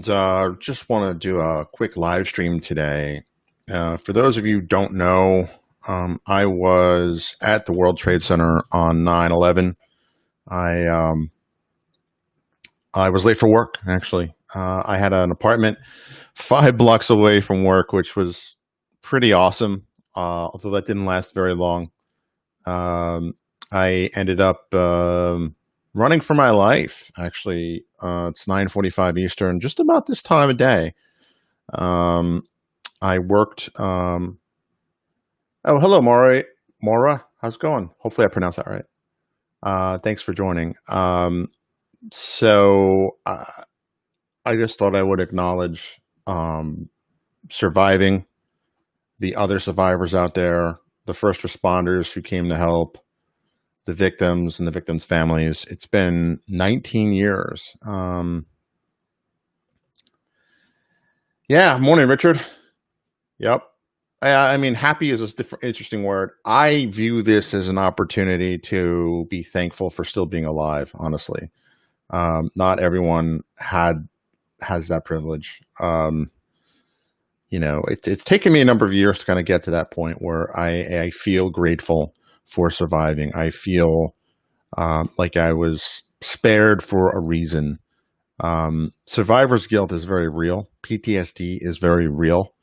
and just want to do a quick live stream today. For those of you who don't know, I was at the World Trade Center on 9/11. I I was late for work, actually. I had an apartment 5 blocks away from work, which was pretty awesome, although that didn't last very long. Um, I ended up running for my life. Actually, it's 9:45 Eastern, just about this time of day. Um, I worked. Oh, hello, Maury. Maura, how's it going? Hopefully, I pronounced that right. Thanks for joining. So I just thought I would acknowledge surviving, the other survivors out there, the first responders who came to help, the victims and the victims' families. It's been 19 years. Yeah, morning, Richard. Yep. I mean, happy is a different, interesting word. I view this as an opportunity to be thankful for still being alive. Honestly, not everyone has that privilege. It's taken me a number of years to kind of get to that point where I feel grateful for surviving. I feel like I was spared for a reason. Survivor's guilt is very real. PTSD is very real.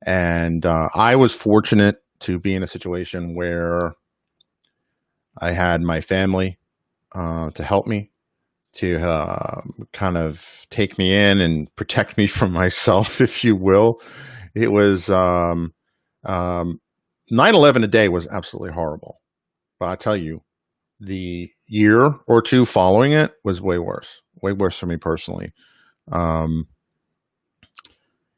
And I was fortunate to be in a situation where I had my family to help me, to kind of take me in and protect me from myself, if you will. It was 9/11 a day was absolutely horrible. But I tell you, the year or two following it was way worse for me personally. Um,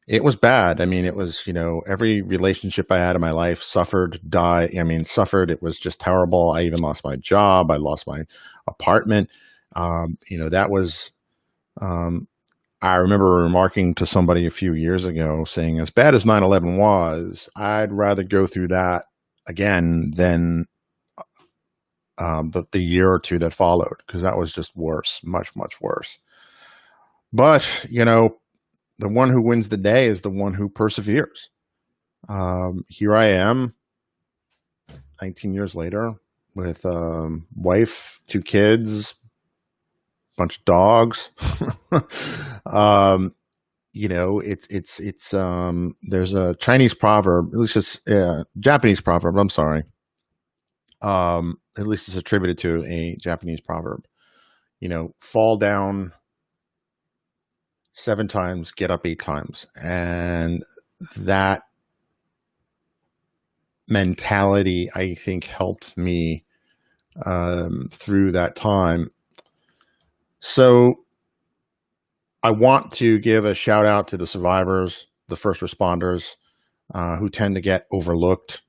it was bad. I mean, it was, every relationship I had in my life suffered, died. I mean, suffered. It was just terrible. I even lost my job. I lost my apartment. That was, I remember remarking to somebody a few years ago saying, as bad as 9/11 was, I'd rather go through that again than the year or two that followed, because that was just worse, much, much worse. But, the one who wins the day is the one who perseveres. Here I am, 19 years later, with wife, 2 kids, bunch of dogs. It's there's a Chinese proverb, at least it's Japanese proverb. I'm sorry. At least it's attributed to a Japanese proverb. Fall down 7 times, get up 8 times, and that mentality, I think, helped me through that time. So I want to give a shout out to the survivors, the first responders, who tend to get overlooked.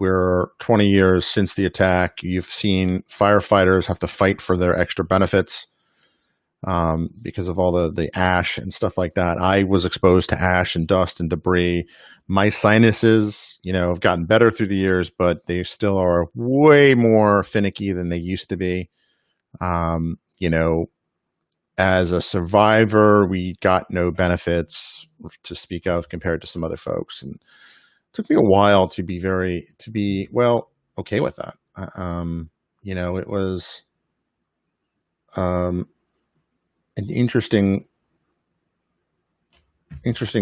We're 20 years since the attack. You've seen firefighters have to fight for their extra benefits because of all the ash and stuff like that. I was exposed to ash and dust and debris. My sinuses, have gotten better through the years, but they still are way more finicky than they used to be. You know, as a survivor, we got no benefits to speak of compared to some other folks. And it took me a while to be okay with that. It was an interesting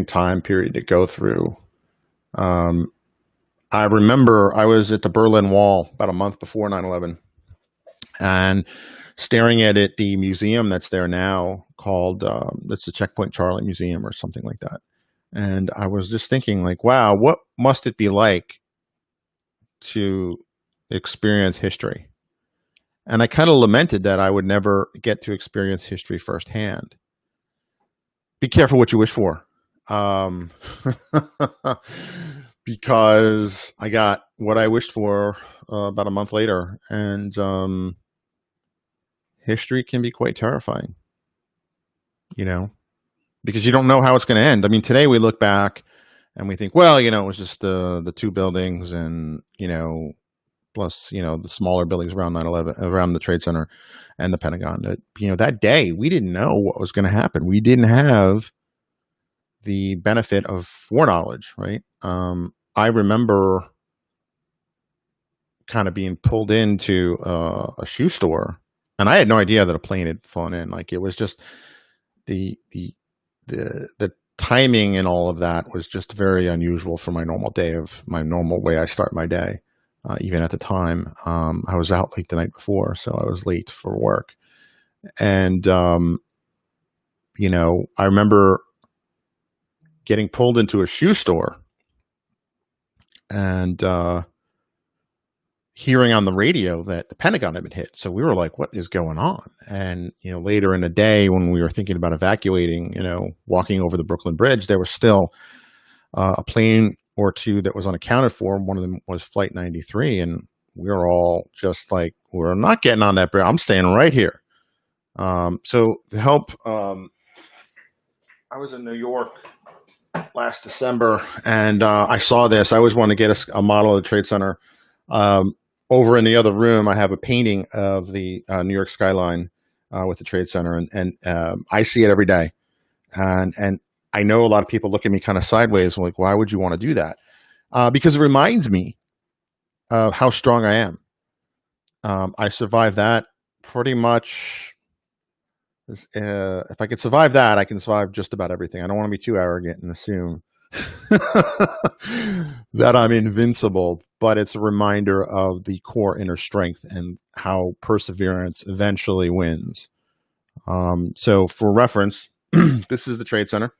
time period to go through. I remember I was at the Berlin Wall about a month before 9/11 and staring at it, the museum that's there now called, it's the Checkpoint Charlie Museum or something like that. And I was just thinking, like, wow, what must it be like to experience history? And I kind of lamented that I would never get to experience history firsthand. Be careful what you wish for. Because I got what I wished for about a month later. And history can be quite terrifying, because you don't know how it's going to end. I mean, today we look back and we think, well, it was just the 2 buildings and, plus, the smaller buildings around 9/11, around the Trade Center and the Pentagon. That, that day we didn't know what was going to happen. We didn't have the benefit of foreknowledge, right? I remember kind of being pulled into a shoe store, and I had no idea that a plane had flown in. Like, it was just the timing and all of that was just very unusual for my normal way I start my day. Even at the time, I was out late the night before, so I was late for work. And, I remember getting pulled into a shoe store and hearing on the radio that the Pentagon had been hit. So we were like, what is going on? And, later in the day when we were thinking about evacuating, walking over the Brooklyn Bridge, there was still a plane or two that was unaccounted for. One of them was Flight 93. And we were all just like, we're not getting on that bridge. I'm staying right here. So to help, I was in New York last December, and I saw this. I always wanted to get a model of the Trade Center. Over in the other room, I have a painting of the New York skyline with the Trade Center, and I see it every day. And I know a lot of people look at me kind of sideways, like, why would you want to do that? Because it reminds me of how strong I am. I survived that pretty much. If I could survive that, I can survive just about everything. I don't want to be too arrogant and assume that I'm invincible, but it's a reminder of the core inner strength and how perseverance eventually wins. So for reference, this is the Trade Center.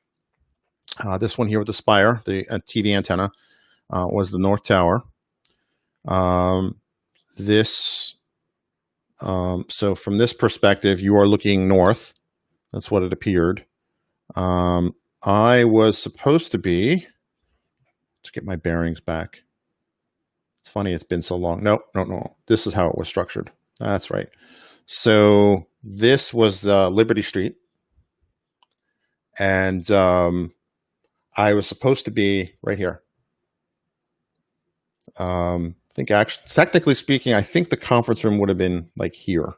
This one here with the spire, the TV antenna, was the North Tower. So from this perspective, you are looking north. That's what it appeared. I was supposed to be, to get my bearings back. It's funny, it's been so long. No. This is how it was structured. That's right. So this was Liberty Street. And I was supposed to be right here. I think actually, technically speaking, I think the conference room would have been like here,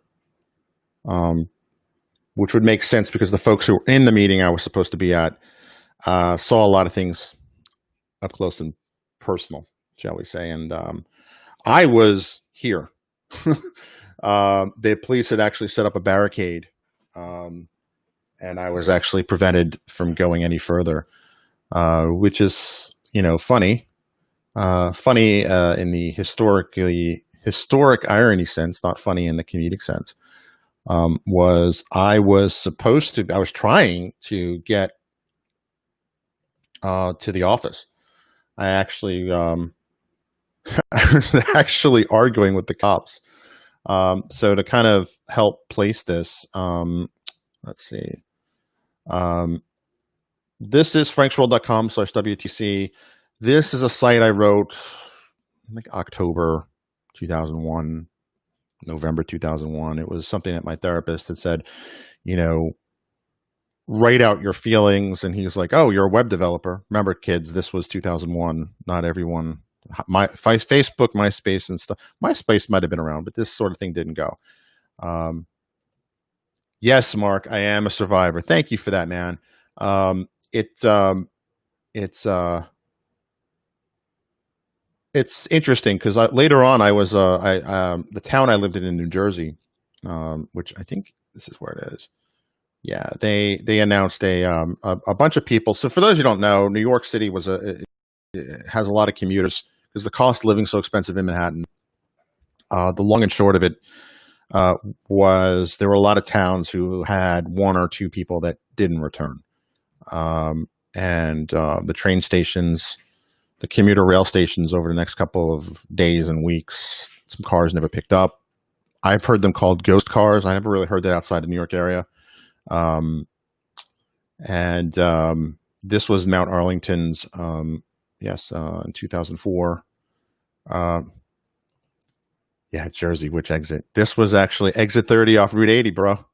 which would make sense because the folks who were in the meeting I was supposed to be at saw a lot of things up close and personal, shall we say. And I was here. The police had actually set up a barricade, and I was actually prevented from going any further, which is, funny. Funny in the historic irony sense, not funny in the comedic sense. I was trying to get to the office. I actually I was actually arguing with the cops. So to kind of help place this, let's see. This is franksworld.com/WTC. This is a site I wrote, I think October 2001, November 2001. It was something that my therapist had said, write out your feelings. And he's like, oh, you're a web developer. Remember, kids, this was 2001. Not everyone, Facebook, MySpace and stuff. MySpace might have been around, but this sort of thing didn't go. Yes, Mark, I am a survivor. Thank you for that, man. It's interesting because later on I was the town I lived in New Jersey, which I think this is where it is. Yeah, they announced a bunch of people. So for those who don't know, New York City it has a lot of commuters because the cost of living is so expensive in Manhattan. The long and short of it was there were a lot of towns who had one or two people that didn't return, and the train stations. The commuter rail stations over the next couple of days and weeks, some cars never picked up. I've heard them called ghost cars. I never really heard that outside the New York area. This was Mount Arlington's, in 2004. Jersey, which exit? This was actually exit 30 off Route 80, bro.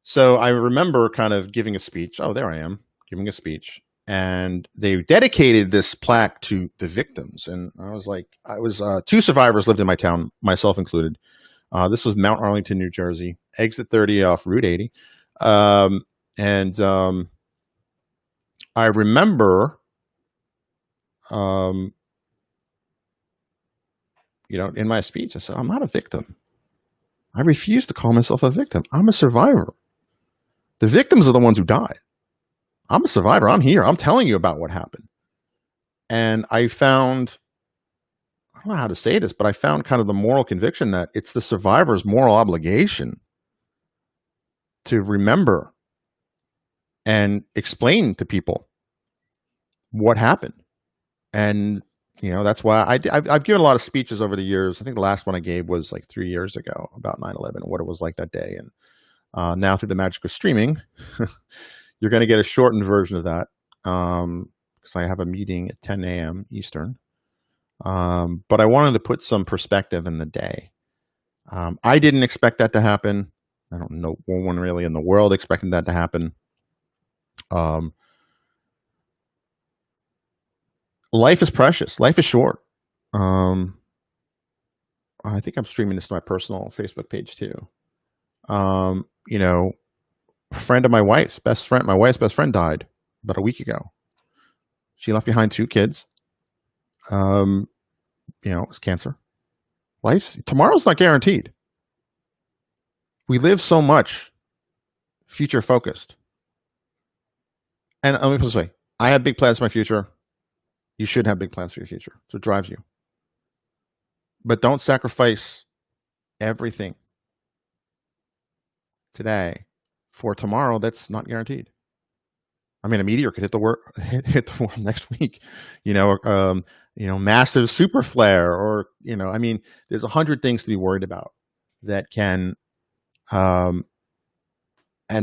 So I remember kind of giving a speech. Oh, there I am, giving a speech. and they dedicated this plaque to the victims. And I was like, two survivors lived in my town, myself included. This was Mount Arlington, New Jersey, exit 30 off Route 80. And I remember, in my speech, I said, I'm not a victim. I refuse to call myself a victim. I'm a survivor. The victims are the ones who died. I'm a survivor. I'm here. I'm telling you about what happened. And I found, I don't know how to say this, but I found kind of the moral conviction that it's the survivor's moral obligation to remember and explain to people what happened. And, that's why I've given a lot of speeches over the years. I think the last one I gave was like 3 years ago about 9/11, what it was like that day. And now through the magic of streaming, you're going to get a shortened version of that because I have a meeting at 10 a.m. Eastern. But I wanted to put some perspective in the day. I didn't expect that to happen. I don't know one really in the world expected that to happen. Life is precious. Life is short. I think I'm streaming this to my personal Facebook page too. A friend of my wife's best friend died about a week ago. She left behind 2 kids. It was cancer. Tomorrow's not guaranteed. We live so much future focused. And let me put it this way. I have big plans for my future. You should have big plans for your future. So it drives you. But don't sacrifice everything today for tomorrow that's not guaranteed. I mean, a meteor could hit the world next week, massive super flare, or, there's 100 things to be worried about that can, and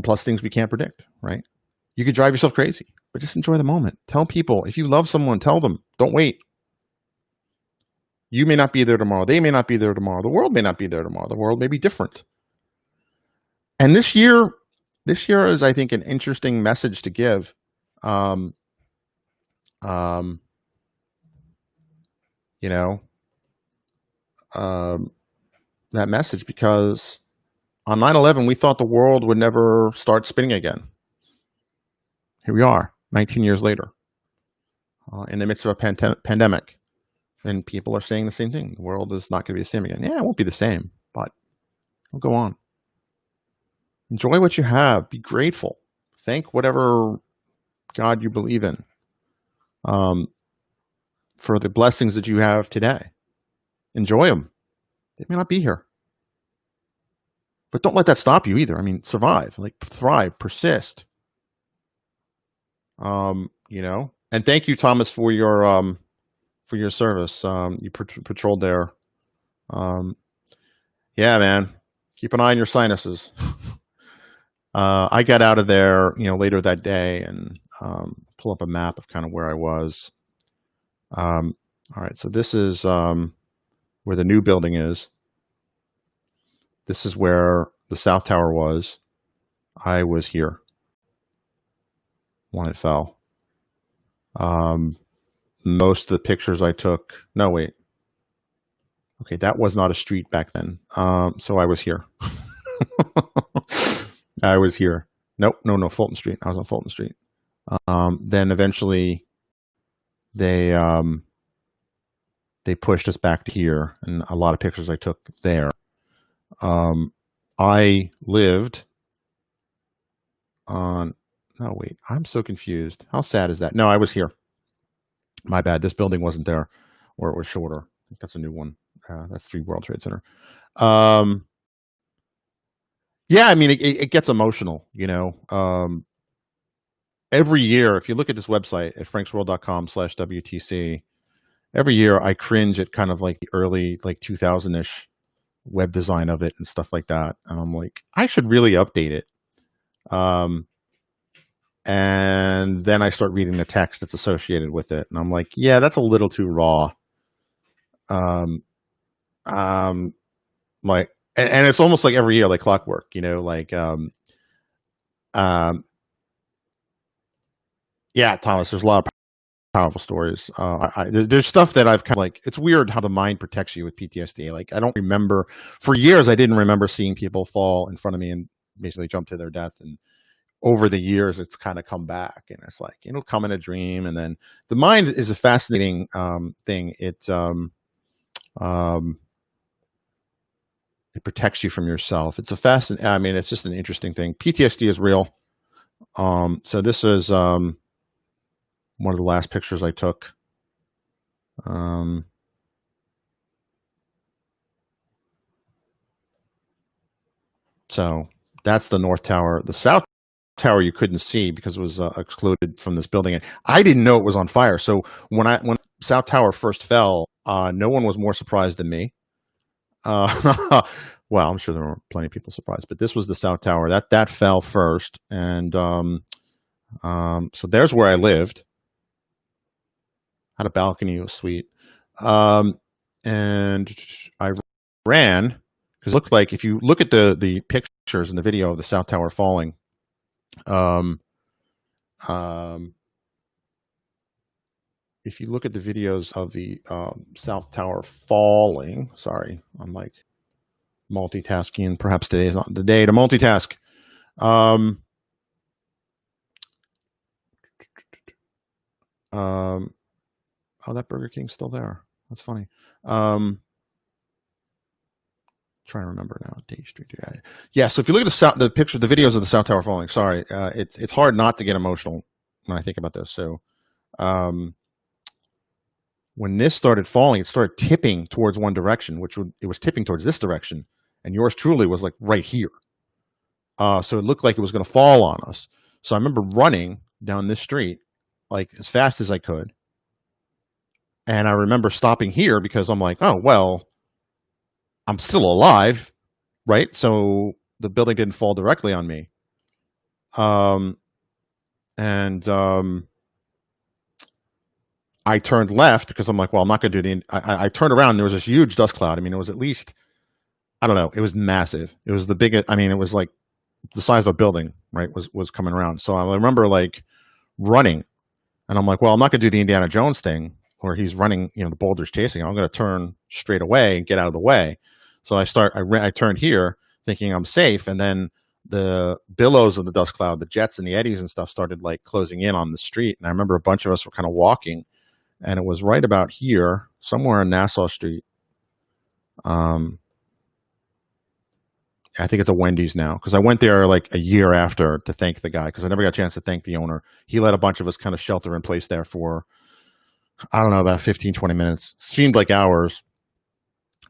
plus things we can't predict, right? You could drive yourself crazy, but just enjoy the moment. Tell people, if you love someone, tell them, don't wait. You may not be there tomorrow. They may not be there tomorrow. The world may not be there tomorrow. The world may be different. And this year is, I think, an interesting message to give. That message, because on 9/11, we thought the world would never start spinning again. Here we are, 19 years later, in the midst of a pandemic. And people are saying the same thing. The world is not going to be the same again. Yeah, it won't be the same, but it'll go on. Enjoy what you have. Be grateful. Thank whatever God you believe in for the blessings that you have today. Enjoy them. They may not be here. But don't let that stop you either. I mean, survive, thrive, persist. And thank you, Thomas, for your service. You patrolled there. Yeah, man. Keep an eye on your sinuses. I got out of there, later that day, and pull up a map of kind of where I was. All right, so this is where the new building is. This is where the South Tower was. I was here when it fell. Most of the pictures I took, no, wait. Okay, that was not a street back then. So I was here. I was here. Nope, no, Fulton Street. I was on Fulton Street. Then eventually they pushed us back to here, and a lot of pictures I took there. I lived on, oh wait, I'm so confused. How sad is that? No, I was here. My bad. This building wasn't there, or it was shorter. I think that's a new one. That's 3 World Trade Center. Yeah, I mean, it gets emotional, every year, if you look at this website at franksworld.com/WTC, every year I cringe at kind of like the early, 2000-ish web design of it and stuff like that. And I'm like, I should really update it. And then I start reading the text that's associated with it. And I'm like, yeah, that's a little too raw. And it's almost like every year, like clockwork, Yeah, Thomas, there's a lot of powerful stories. There's stuff that I've kind of like. It's weird how the mind protects you with PTSD. Like I don't remember for years. I didn't remember seeing people fall in front of me and basically jump to their death. And over the years, it's kind of come back, and it's like it'll come in a dream, and then the mind is a fascinating thing. Um, it protects you from yourself. It's a fascinating. I mean, it's just an interesting thing. PTSD is real. So this is one of the last pictures I took. So that's the North Tower. The South Tower you couldn't see because it was excluded from this building. And I didn't know it was on fire. So when South Tower first fell, no one was more surprised than me. Well, I'm sure there were plenty of people surprised, but this was the South Tower that fell first, and so there's where I lived. Had a balcony, it was sweet, and I ran because it looked like if you look at the pictures and the video of the South Tower falling, if you look at the videos of the South Tower falling, sorry, I'm like multitasking. Perhaps today is not the day to multitask. Oh, that Burger King's still there. That's funny. Trying to remember now. Day Street. Yeah. So if you look at the picture, the videos of the South Tower falling, sorry, it's hard not to get emotional when I think about this. So, when this started falling, it started tipping towards one direction, it was tipping towards this direction, and yours truly was like right here. So it looked like it was going to fall on us. So I remember running down this street like as fast as I could. And I remember stopping here because I'm like, oh, well, I'm still alive, right? So the building didn't fall directly on me. I turned left because I'm like, well, I'm not going to do I turned around and there was this huge dust cloud. I mean, it was at least, I don't know, it was massive. It was the biggest, I mean, it was like the size of a building, right, was coming around. So I remember like running, and I'm like, well, I'm not going to do the Indiana Jones thing where he's running, the boulders chasing him. I'm going to turn straight away and get out of the way. So I turned here thinking I'm safe, and then the billows of the dust cloud, the jets and the eddies and stuff started like closing in on the street. And I remember a bunch of us were kind of walking, and it was right about here, somewhere on Nassau Street. I think it's a Wendy's now, because I went there like a year after to thank the guy, because I never got a chance to thank the owner. He let a bunch of us kind of shelter in place there for, I don't know, about 15, 20 minutes. Seemed like hours.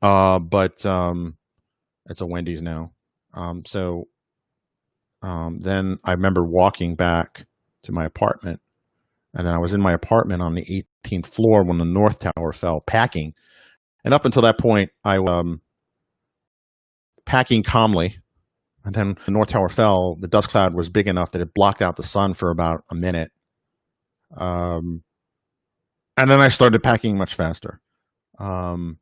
But it's a Wendy's now. Then I remember walking back to my apartment, and then I was in my apartment on the 18th floor when the North Tower fell, packing. And up until that point, I was packing calmly. And then the North Tower fell. The dust cloud was big enough that it blocked out the sun for about a minute. And then I started packing much faster. It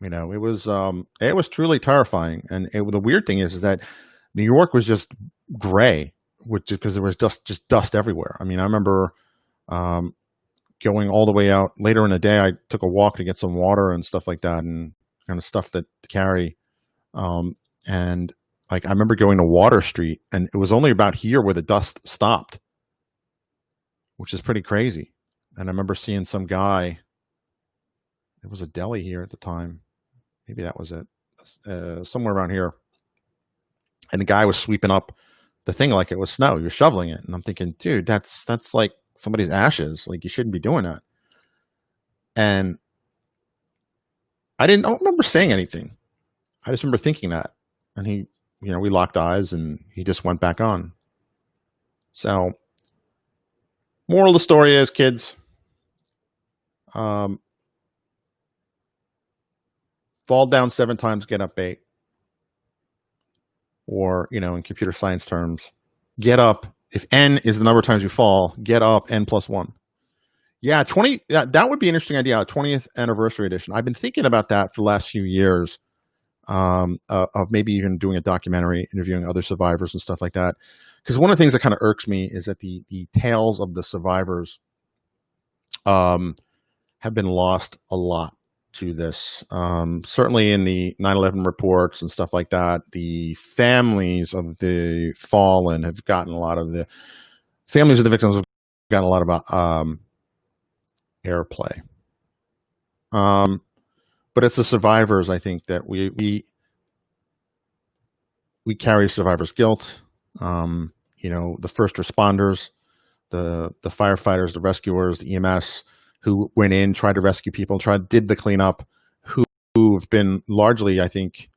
was truly terrifying. And the weird thing is that New York was just gray, because there was just dust everywhere. I mean, I remember going all the way out later in the day. I took a walk to get some water and stuff like that, and kind of stuff to carry. And like I remember going to Water Street, and it was only about here where the dust stopped, which is pretty crazy. And I remember seeing some guy. There was a deli here at the time. Maybe that was it. Somewhere around here. And the guy was sweeping up the thing like it was snow. You're shoveling it. And I'm thinking, dude, that's like somebody's ashes. Like, you shouldn't be doing that. And I don't remember saying anything. I just remember thinking that. And he, we locked eyes, and he just went back on. So, moral of the story is, kids, fall down 7 times, get up 8. Or, in computer science terms, get up. If n is the number of times you fall, get up n plus 1. Yeah, 20. That would be an interesting idea. A 20th anniversary edition. I've been thinking about that for the last few years. of maybe even doing a documentary, interviewing other survivors and stuff like that. Because one of the things that kind of irks me is that the tales of the survivors um, have been lost a lot to this. Certainly in the 9/11 reports and stuff like that, the families of the fallen have gotten a lot of the families of the victims have gotten a lot of airplay. Um, but it's the survivors, I think, that we carry survivors' guilt. The first responders, the firefighters, the rescuers, the EMS who went in, tried to rescue people, did the cleanup, who've been largely, I think,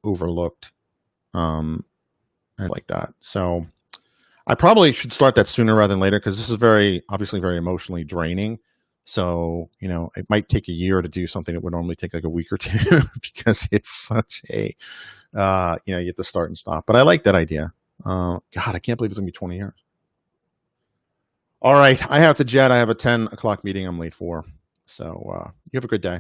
overlooked, and like that. So I probably should start that sooner rather than later because this is obviously very emotionally draining. So, it might take a year to do something that would normally take like a week or two because it's such a, you have to start and stop. But I like that idea. God, I can't believe it's going to be 20 years. All right. I have to jet. I have a 10 o'clock meeting I'm late for. So you have a good day.